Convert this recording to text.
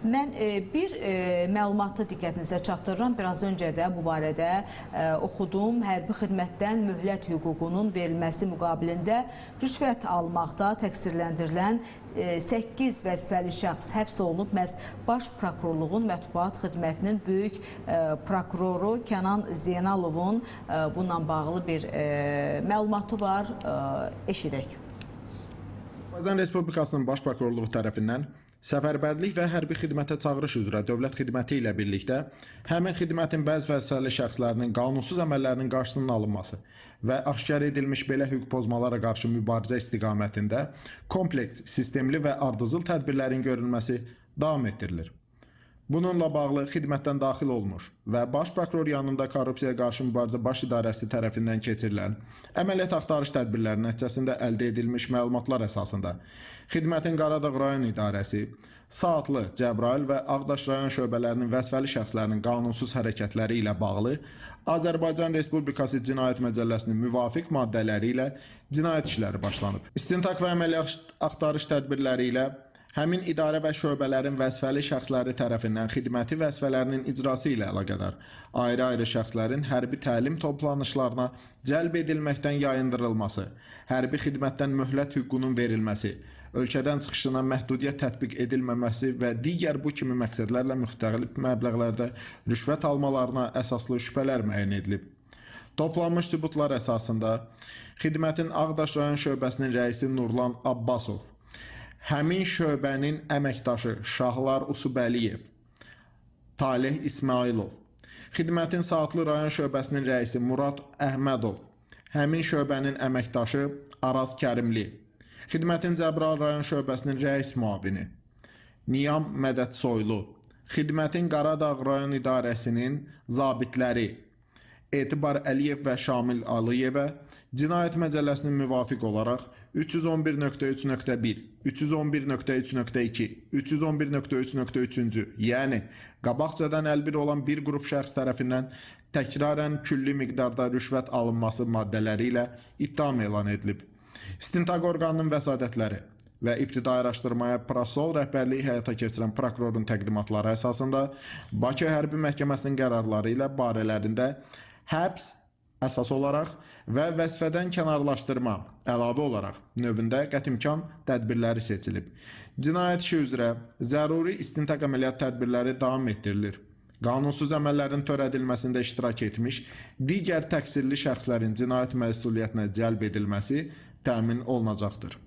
Mən bir məlumatı diqqətinizə çatdırıram. Biraz öncə də bu barədə oxudum. Hərbi xidmətdən möhlət hüququnun verilməsi müqabilində rüşvət almaqda təqsirləndirilən 8 vəzifəli şəxs həbs olunub. Məhz Baş Prokurorluğun Mətbuat Xidmətinin böyük prokuroru Kənan Zeynalovun bununla bağlı bir məlumatı var. Eşidək. Azərbaycan Respublikasının Baş Prokurorluğu tərəfindən səfərbərlik və hərbi xidmətə çağırış üzrə dövlət xidməti ilə birlikdə həmin xidmətin bəzi vəzifəli şəxslərinin qanunsuz əməllərinin qarşısının alınması və aşkar edilmiş belə hüquq pozmalara qarşı mübarizə istiqamətində kompleks, sistemli və ardıcıl tədbirlərin görülməsi davam etdirilir. Bununla bağlı xidmətdən daxil olmuş və Baş Prokuror yanında Korrupsiyaya qarşı mübarizə baş idarəsi tərəfindən keçirilən əməliyyat axtarış tədbirləri nəticəsində əldə edilmiş məlumatlar əsasında xidmətin Qaradağ rayon idarəsi, Saatlı, Cəbrayıl və Ağdaş rayon şöbələrinin vəzifəli şəxslərinin qanunsuz hərəkətləri ilə bağlı Azərbaycan Respublikası Cinayət Məcəlləsinin müvafiq maddələri ilə cinayət işləri başlanıb. İstintaq və əməliyyat axtarış tədbirləri ilə həmin idarə və şöbələrin vəzifəli şəxsləri tərəfindən xidməti vəzifələrinin icrası ilə əlaqədar ayrı-ayrı şəxslərin hərbi təlim toplanışlarına cəlb edilməkdən yayındırılması, hərbi xidmətdən möhlət hüququnun verilməsi, ölkədən çıxışına məhdudiyyət tətbiq edilməməsi və digər bu kimi məqsədlərlə müxtəlif məbləğlərdə rüşvət almalarına əsaslı şübhələr müəyyən edilib. Toplanmış sübutlar əsasında xidmətin Ağdaş rayon şöbəsinin rəisi Nurlan Abbasov, həmin şöbənin əməkdaşı Şahlar Usubəliyev, Talih İsmailov, xidmətin Saatlı rayon şöbəsinin rəisi Murad Əhmədov, həmin şöbənin əməkdaşı Araz Kərimli, xidmətin Cəbrayıl rayon şöbəsinin rəis müavini Niyam Mədədsoylu, xidmətin Qaradağ rayon idarəsinin zabitləri Etibar Əliyev və Şamil Aliyevə Cinayət Məcəlləsinin müvafiq olaraq 311.3.1, 311.3.2, 311.3.3-cü, yəni qabaqcadan əlbir olan bir qrup şəxs tərəfindən təkrarən külli miqdarda rüşvət alınması maddələri ilə ittiham elan edilib. İstintaq orqanının vəsadətləri və ibtidai araşdırmaya prosessual rəhbərliyi həyata keçirən prokurorun təqdimatları əsasında Bakı Hərbi Məhkəməsinin qərarları ilə barələrində həbs əsas olaraq və vəzifədən kənarlaşdırma əlavə olaraq növündə qətimkan tədbirləri seçilib. Cinayət işi üzrə zəruri istintaq əməliyyat tədbirləri davam etdirilir. Qanunsuz əməllərin törədilməsində iştirak etmiş digər təqsirli şəxslərin cinayət məsuliyyətinə cəlb edilməsi təmin olunacaqdır.